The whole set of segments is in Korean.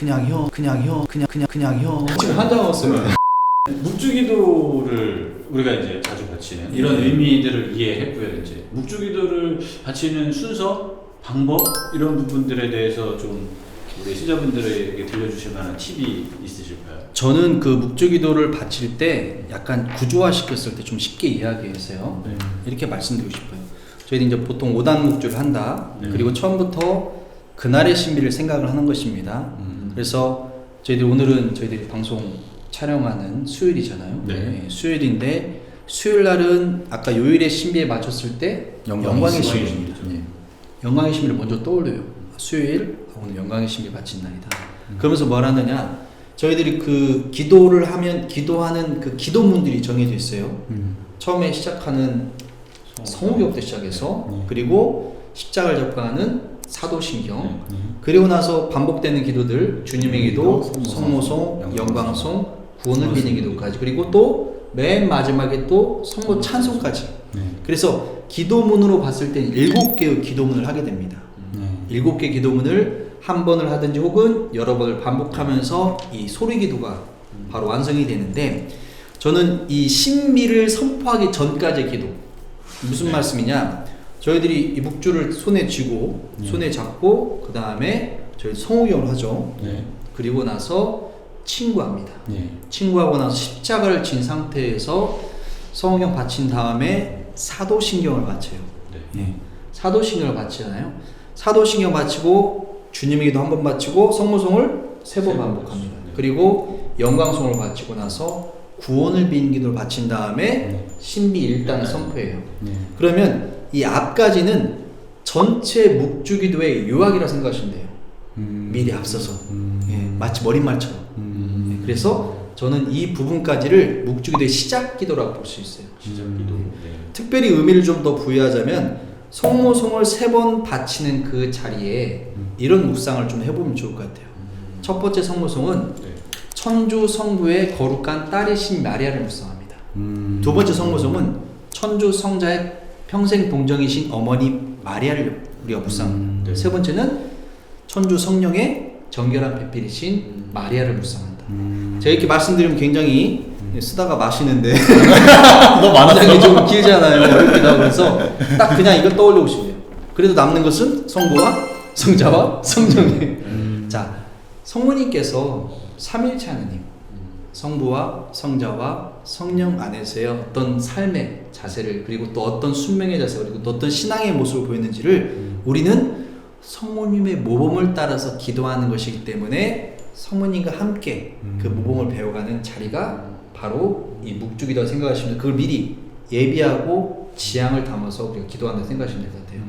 그냥요. 지금 환장 왔어요. 묵주기도를 우리가 이제 자주 바치는 이런 의미들을 이해했고요. 이제 묵주기도를 바치는 순서, 방법 이런 부분들에 대해서 좀 우리 시청자분들에게 들려주실 만한 팁이 있으실까요? 저는 그 묵주기도를 바칠 때 약간 구조화시켰을 때 좀 쉽게 이야기해서요. 네. 이렇게 말씀드리고 싶어요. 저희는 이제 보통 5단 묵주를 한다. 네. 그리고 처음부터 그날의 신비를 생각을 하는 것입니다. 그래서 저희들이 오늘은 저희들이 방송 촬영하는 수요일이잖아요. 네. 수요일인데 수요일 날은 아까 요일의 신비에 맞췄을 때 영광의 신비입니다. 네. 영광의 신비를 먼저 떠올려요. 수요일 오늘 영광의 신비 바친 날이다. 그러면서 뭘 하느냐? 저희들이 그 기도를 하면 기도하는 그 기도문들이 정해져 있어요. 처음에 시작하는 성호교부터 시작해서 그리고 십자가를 접근하는 사도신경, 그리고 나서 반복되는 기도들 주님의 기도, 성모송, 영광송, 구원을 비는 기도까지, 그리고 또 맨 마지막에 또 성모 찬송까지. 그래서 기도문으로 봤을 때 7개의 기도문을 하게 됩니다. 7개 기도문을 한 번을 하든지 혹은 여러 번을 반복하면서 이 소리 기도가 바로 완성이 되는데, 저는 이 신비를 선포하기 전까지의 기도, 무슨 말씀이냐, 저희들이 이 묵주를 손에 쥐고 손에 잡고 그 다음에 저희 성호경을 하죠. 그리고 나서 친구합니다. 친구하고 나서 십자가를 진 상태에서 성호경 바친 다음에 사도신경을 바쳐요. 사도신경을 바치잖아요. 사도신경 바치고 주님의 기도 한 번 바치고 성모송을 3번 반복합니다. 그리고 영광송을 바치고 나서 구원을 비는 기도를 바친 다음에 신비 1단을 선포해요. 그러면 이 앞까지는 전체 묵주기도의 요약이라 생각하시면 돼요. 미리 앞서서 마치 머릿말처럼. 그래서 저는 이 부분까지를 묵주기도의 시작 기도라고 볼 수 있어요. 시작 기도. 특별히 의미를 좀 더 부여하자면 성모송을 3번 바치는 그 자리에 이런 묵상을 좀 해보면 좋을 것 같아요. 첫 번째 성모송은 천주 성부의 거룩한 딸이신 마리아를 묵상합니다. 두 번째 성모송은 천주 성자의 평생 동정이신 어머니 마리아를 우리가 묵상합니다. 세 번째는 천주 성령의 정결한 배필이신 마리아를 묵상한다. 제가 이렇게 말씀드리면 굉장히 쓰다가 마시는데 너무 많았어. 좀 길잖아요. 어렵기도 하고. 그래서 딱 그냥 이걸 떠올려 보시면 그래도 남는 것은 성부와 성자와 성령의 자, 성모님께서 삼일체 하느님, 성부와 성자와 성령 안에서의 어떤 삶의 자세를, 그리고 또 어떤 순명의 자세, 그리고 또 어떤 신앙의 모습을 보였는지를 우리는 성모님의 모범을 따라서 기도하는 것이기 때문에 성모님과 함께 그 모범을 배워가는 자리가 바로 이 묵주기도라고 생각하시면 그걸 미리 예비하고 지향을 담아서 우리가 기도한다고 생각하시면 될 것 같아요.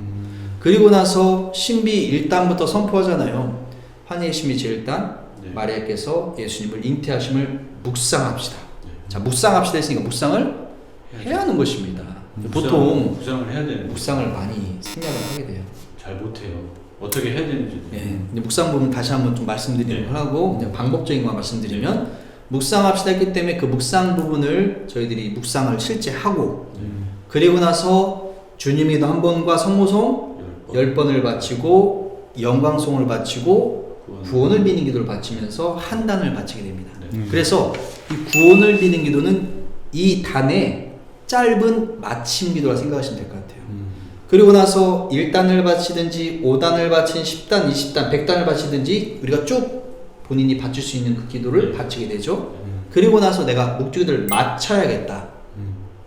그리고 나서 신비 1단부터 선포하잖아요. 환희의 신비 제1단, 마리아께서 예수님을 잉태하심을 묵상합시다. 자, 묵상합시다 했으니까 묵상을 해야 하는 것입니다. 보통 묵상을 해야 되는 묵상을 많이 생각을 하게 돼요. 잘 못해요. 어떻게 해야 되는지. 이제 묵상 부분 다시 한번 좀 말씀드리는 걸 하고 그냥 방법적인 거 말씀드리면 묵상합시다 했기 때문에 그 묵상 부분을 저희들이 묵상을 실제 하고 그리고 나서 주님의도 한 번과 성모송 10번을 바치고 영광송을 바치고 구원을 비는 기도를 바치면서 한 단을 바치게 됩니다. 그래서 이 구원을 비는 기도는 이 단의 짧은 마침 기도라 생각하시면 될 것 같아요. 그리고 나서 1단을 바치든지 5단을 바친 10단, 20단, 100단을 바치든지 우리가 쭉 본인이 바칠 수 있는 그 기도를 바치게 되죠. 그리고 나서 내가 묵주기도를 맞춰야겠다.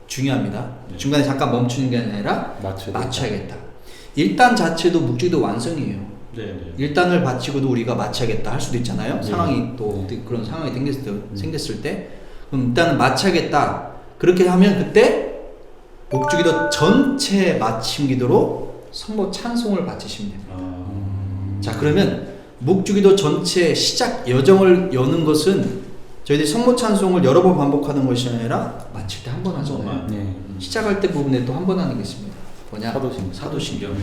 중요합니다. 중간에 잠깐 멈추는 게 아니라 맞춰야겠다. 1단 자체도 묵주기도 완성이에요. 1단을 바치고도 우리가 맞춰야겠다 할 수도 있잖아요. 상황이 또 그런 상황이 생겼을 때 그럼 일단은 맞춰야겠다. 그렇게 하면 그때 묵주기도 전체 마침 기도로 성모 찬송을 바치시면 됩니다. 자, 그러면 묵주기도 전체 시작 여정을 여는 것은 저희들이 성모 찬송을 여러 번 반복하는 것이 아니라 마칠 때 한 번 하잖아요. 시작할 때 부분에 또 한 번 하는 게 있습니다. 뭐냐? 사도신경.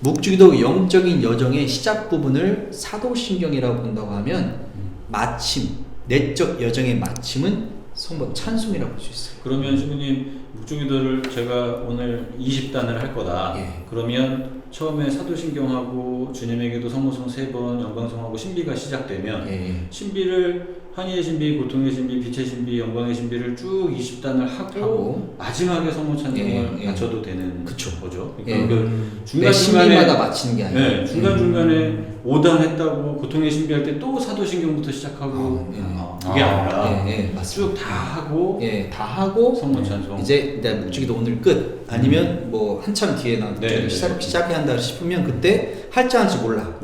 묵주기도 영적인 여정의 시작 부분을 사도신경이라고 본다고 하면 마침, 내적 여정의 마침은 성모 찬송이라고 볼 수 있어요. 그러면 신부님 묵주기도를 제가 오늘 20단을 할 거다. 그러면 처음에 사도신경하고 성모하고 주님에게도 성모성 3번 영광성하고 신비가 시작되면 예. 신비를 환희의 신비, 고통의 신비, 빛의 신비, 영광의 신비를 쭉 20단을 하고 마지막에 성모 찬송을 바쳐도 되는 그쵸. 거죠. 예. 그러니까 매 신비마다 마치는 게 아니라 네, 중간중간에 5단 했다고 고통의 신비 할 때 또 사도신경부터 시작하고 그게 아니라 쭉 다 하고 다 하고 성모 찬송 이제 묵주기도 오늘 끝 아니면 뭐 한참 뒤에 나 시작해야 한다 싶으면 그때 할지 안 할지 몰라.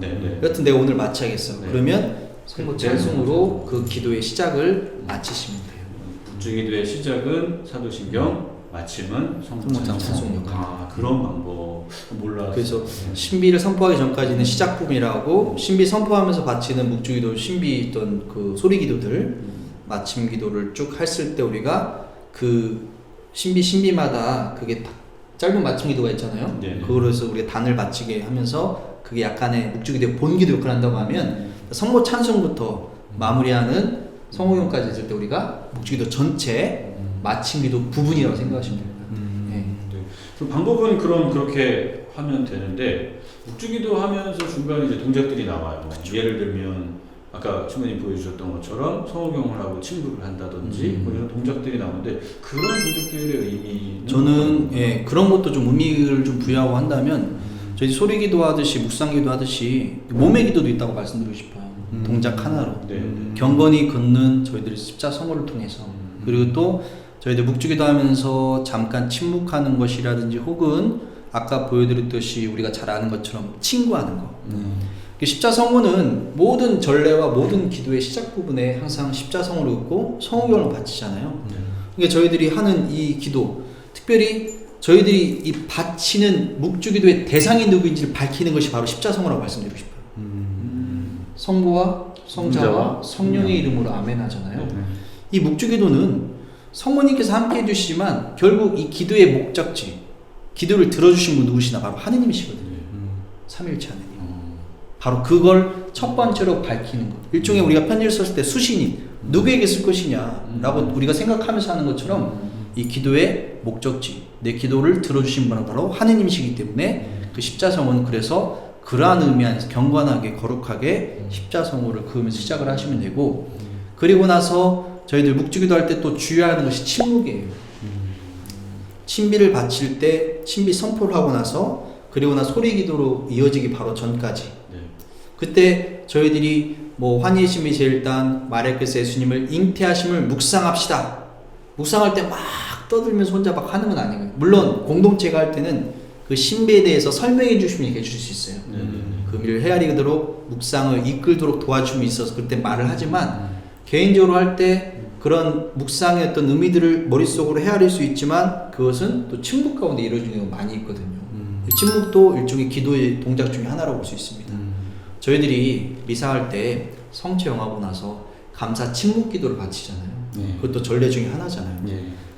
여튼 내가 오늘 마쳐야겠어. 그러면 성모 찬송으로 그 기도의 시작을 마치시면 돼요. 묵주기도의 시작은 사도신경, 마침은 성모 찬송. 그런 방법 몰라. 그래서 신비를 선포하기 전까지는 시작 부분이라고 신비 선포하면서 바치는 묵주기도 신비 있던 그 소리기도들 마침 기도를 쭉 했을 때 우리가 그 신비마다 그게 짧은 마침 기도가 있잖아요. 그거로서 우리가 단을 바치게 하면서 그게 약간의 묵주기도의 본기도 역할을 한다고 하면 성모 찬송부터 마무리하는 성호용까지 있을 때 우리가 묵주기도 전체 마침 기도 부분이라고 생각하시면 됩니다. 그 방법은 그렇게 하면 되는데 묵주기도 하면서 중간에 이제 동작들이 나와요. 예를 들면 아까 친구님 보여주셨던 것처럼 성호경을 하고 침묵을 한다든지 뭐 이런 동작들이 나오는데 그런 동작들의 의미는 저는 그런 것도 좀 의미를 좀 부여하고 한다면 저희 소리기도 하듯이 묵상기도 하듯이 몸의 기도도 있다고 말씀드리고 싶어요. 동작 하나로 경건히 걷는 저희들의 십자성호를 통해서 그리고 또 저희들 묵주기도 하면서 잠깐 침묵하는 것이라든지 혹은 아까 보여드렸듯이 우리가 잘 아는 것처럼 친구하는 거. 십자성호는 모든 전례와 모든 기도의 시작 부분에 항상 십자성호를 긋고 성호경을 바치잖아요. 그러니까 저희들이 하는 이 기도, 특별히 저희들이 이 바치는 묵주기도의 대상이 누구인지를 밝히는 것이 바로 십자성호라고 말씀드리고 싶어요. 성부와 성자와 성령의 이름으로 아멘 하잖아요. 이 묵주기도는 성모님께서 함께 해주시지만 결국 이 기도의 목적지, 기도를 들어주신 분 누구시나 바로 하느님이시거든요. 삼위일체 하느님. 바로 그걸 첫 번째로 밝히는 것. 일종의 우리가 편지를 썼을 때 수신이 누구에게 쓸 것이냐라고 우리가 생각하면서 하는 것처럼 이 기도의 목적지, 내 기도를 들어주신 분은 바로 하느님이시기 때문에 그 십자성호는 그래서 그러한 의미 안에서 경건하게 거룩하게 십자성호를 그으면서 시작을 하시면 되고 그리고 나서 저희들 묵주기도 할 때 또 주의하는 것이 침묵이에요. 친비를 바칠 때 친비 선포를 하고 나서 그리고 나 소리기도로 이어지기 바로 전까지 그때 저희들이 뭐 환희의 신비 제1단 마리아께서 예수님을 잉태하심을 묵상합시다. 묵상할 때 막 떠들면서 혼자 막 하는 건 아니에요. 물론 공동체가 할 때는 그 신비에 대해서 설명해 주시면 해주실 수 있어요. 그 의미를 헤아리도록 묵상을 이끌도록 도와줌이 있어서 그때 말을 하지만 개인적으로 할 때 그런 묵상의 어떤 의미들을 머릿속으로 헤아릴 수 있지만 그것은 또 침묵 가운데 이루어지는 경우가 많이 있거든요. 침묵도 일종의 기도의 동작 중에 하나라고 볼 수 있습니다. 저희들이 미사할 때 성체 영하고 나서 감사 침묵 기도를 바치잖아요. 그것도 전례 중에 하나잖아요.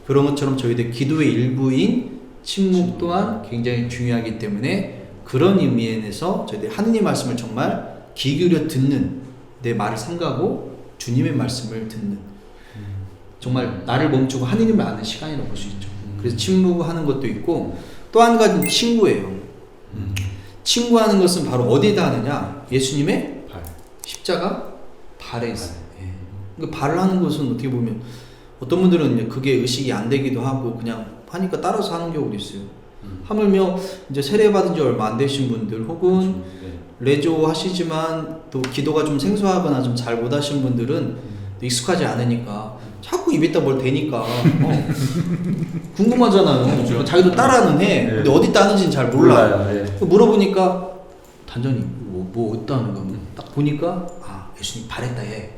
그런 것처럼 저희들 기도의 일부인 침묵 또한 굉장히 중요하기 때문에 그런 의미에서 저희들 하느님 말씀을 정말 귀 기울여 듣는 내 말을 삼가고 주님의 말씀을 듣는 정말 나를 멈추고 하느님을 아는 시간이라고 볼 수 있죠. 그래서 침묵하는 것도 있고 또 한 가지는 친구예요. 친구하는 것은 바로 어디에다 하느냐? 예수님의 십자가 발에 있어요. 그러니까 발을 하는 것은 어떻게 보면 어떤 분들은 그게 의식이 안 되기도 하고 그냥 하니까 따라서 하는 경우도 있어요. 하물며 이제 세례 받은 지 얼마 안 되신 분들 혹은 레조 하시지만 또 기도가 좀 생소하거나 좀 잘 못 하신 분들은 익숙하지 않으니까 자꾸 입에다 뭘 대니까 궁금하잖아요. 그렇죠. 자기도 따라는 해. 근데 어디다 하는지는 잘 몰라요. 물어보니까 단전이 뭐 어디다 하는 거 딱 보니까 아 예수님 발했다 해.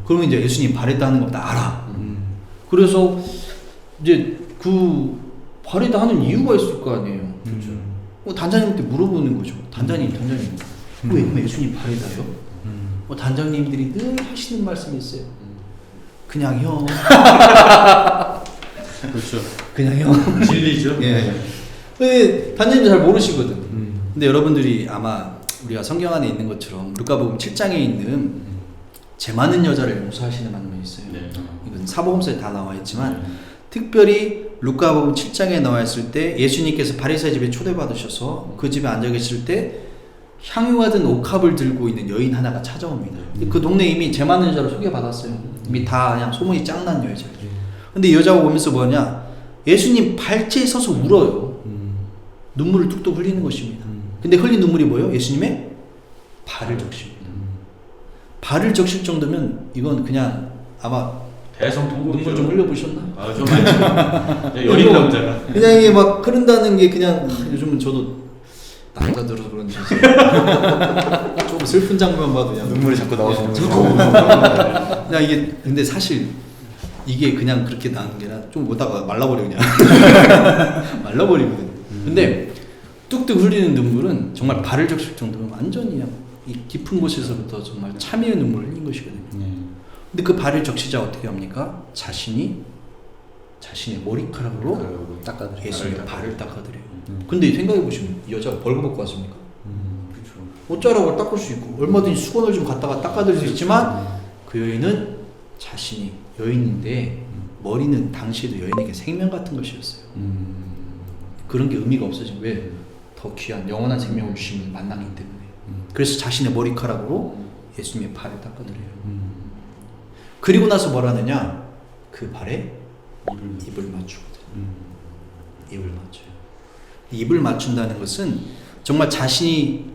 그러면 이제 예수님 발했다 하는 거 다 알아. 그래서 이제 그 발에다 하는 이유가 있을 거 아니에요. 그렇죠. 단장님한테 물어보는 거죠. 단장님 왜 예수님 발에다요? 단장님들이 늘 하시는 말씀이 있어요. 그냥요. 그렇죠. 그냥요. 진리죠. 예. 단장님도 잘 모르시거든. 근데 여러분들이 아마 우리가 성경 안에 있는 것처럼 루카복음 7장에 있는 재 많은 여자를 용서하시는 장면이 있어요. 이건 사복음서에 다 나와 있지만 특별히 루카복음 7장에 나와 있을 때 예수님께서 바리새인 집에 초대받으셔서 그 집에 앉아 계실 때 향유가 든 옥합을 들고 있는 여인 하나가 찾아옵니다. 그 동네 이미 재 많은 여자로 소개받았어요. 이미 다 그냥 소문이 짱난 여자. 근데 이 여자가 오면서 뭐냐? 예수님 발치에 서서 울어요. 눈물을 뚝뚝 흘리는 것입니다. 근데 흘린 눈물이 뭐예요? 예수님의 발을 적십니다. 발을 적실 정도면 이건 그냥 아마 대성통곡이죠. 눈물 좀 흘려보셨나? 아, 좀 많죠. 여인 남자가. 그냥 이게 막 흐른다는 게 그냥 요즘은 저도 나이가 들어서 그런지 좀 슬픈 장면 봐도 그냥 눈물이 자꾸 나와서 그냥 이게 근데 사실 이게 그냥 그렇게 나는 게 아니라 좀 오다가 말라버려 그냥 말라버리거든. 근데 뚝뚝 흘리는 눈물은 정말 발을 적실 정도로 완전히 그냥 이 깊은 곳에서부터 정말 참회의 눈물을 흘린 것이거든요. 근데 그 발을 적시자 어떻게 합니까? 자신의 머리카락으로 닦아드려. 예수님의 발을 닦아드려요. 근데 생각해 보시면 이 여자가 벌거벗고 왔습니까? 그렇죠. 옷자락을 닦을 수 있고 얼마든지 수건을 좀 갖다가 닦아드릴 수 있지만 그 여인은 자신이 여인인데 머리는 당시에도 여인에게 생명 같은 것이었어요. 그런 게 의미가 없어진 왜? 더 귀한 영원한 생명을 주시는 만나기 때문에. 그래서 자신의 머리카락으로 예수님의 발을 닦아드려요. 그리고 나서 뭘 하느냐? 그 발에 입을 맞추거든요. 입을 맞춰요. 입을 맞춘다는 것은 정말 자신이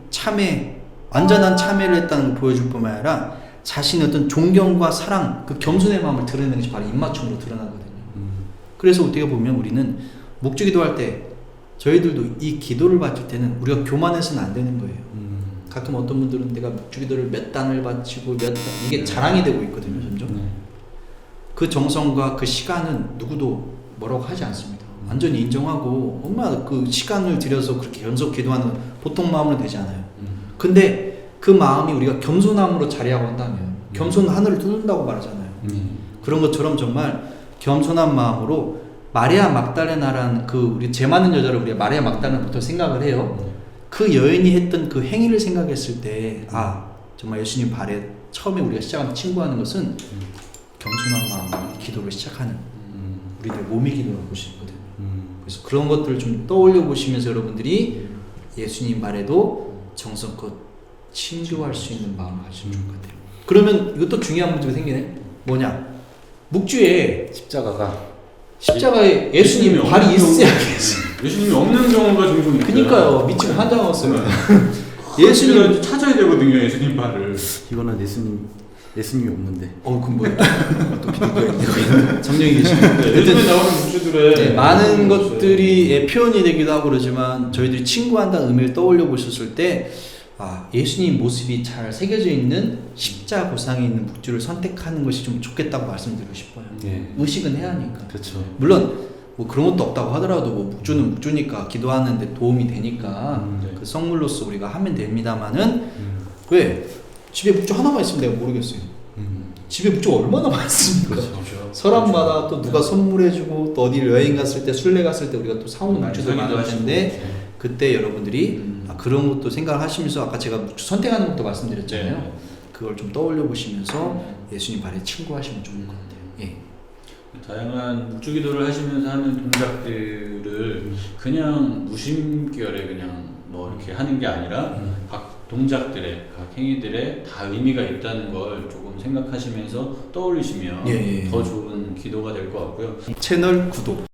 완전한 참회를 했다는 걸 보여줄 뿐만 아니라 자신의 어떤 존경과 사랑, 그 겸손의 마음을 드러내는 것이 바로 입맞춤으로 드러나거든요. 그래서 어떻게 보면 우리는 묵주기도 할 때 저희들도 이 기도를 바칠 때는 우리가 교만해서는 안 되는 거예요. 가끔 어떤 분들은 내가 묵주기도를 몇 단을 바치고 이게 자랑이 되고 있거든요. 점점. 그 정성과 그 시간은 누구도 뭐라고 하지 않습니다. 완전히 인정하고 얼마나 그 시간을 들여서 그렇게 연속 기도하는 보통 마음으로 되지 않아요. 근데 그 마음이 우리가 겸손함으로 자리하고 한다면 겸손은 하늘을 뚫는다고 말하잖아요. 그런 것처럼 정말 겸손한 마음으로 마리아 막달레나라는 그 우리 재 많은 여자를 우리가 마리아 막달레나부터 생각을 해요. 그 여인이 했던 그 행위를 생각했을 때 정말 예수님 발에 처음에 우리가 시작하는 친구하는 것은 겸손한 마음으로 기도를 시작하는 우리들 몸의 기도라고 볼 수 있거든요. 그래서 그런 것들을 좀 떠올려 보시면서 여러분들이 예수님 말에도 정성껏 친교할 수 있는 마음을 가지면 좋을 것 같아요. 그러면 이것도 중요한 문제가 생기네. 뭐냐? 묵주에 십자가에 예수님 발이 있어야겠어요. 예수님이 없는 경우가 종종 있어요. 그니까요. 미치고 환장했어요. 예수님 찾아야 되거든요. 예수님 발을. 이거는 예수님이 없는데. 그럼 뭐야? 또 비둘기가 있네. 성령이 계시네. 요즘에 나오는 묵주들의 많은 것들이 표현이 되기도 하고 그러지만 저희들이 친구한다는 의미를 떠올려 보셨을 때 예수님 모습이 잘 새겨져 있는 십자고상에 있는 묵주를 선택하는 것이 좀 좋겠다고 말씀드리고 싶어요. 의식은 해야 하니까. 그렇죠. 물론 뭐 그런 것도 없다고 하더라도 뭐 묵주는 묵주니까 기도하는데 도움이 되니까 그 성물로서 우리가 하면 됩니다만은 왜 집에 묵주 하나만 있으면 내가 모르겠어요. 집에 묵주가 얼마나 많습니까? 그렇죠. 사람마다 또 누가 선물해주고 또 어디 여행 갔을 때 술래 갔을 때 우리가 또 사오는 묵주도 많을 텐데 그때 여러분들이 그런 것도 생각을 하시면서 아까 제가 묵주 선택하는 것도 말씀드렸잖아요. 그걸 좀 떠올려 보시면서 예수님 발에 친구하시면 좋을 것 같아요. 다양한 묵주기도를 하시면서 하는 동작들을 그냥 무심결에 그냥 뭐 이렇게 하는 게 아니라 각 동작들의 각 행위들에 다 의미가 있다는 걸 조금 생각하시면서 떠올리시면 더 좋은 기도가 될 것 같고요. 채널 구독,